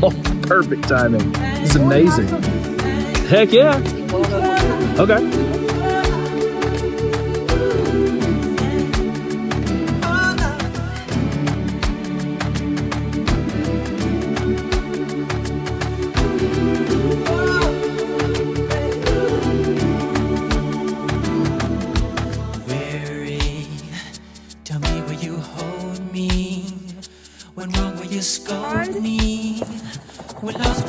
Oh, perfect timing. This is amazing. Heck yeah. Okay. Tell me, will you hold me? When wrong, will you scold me? When lost,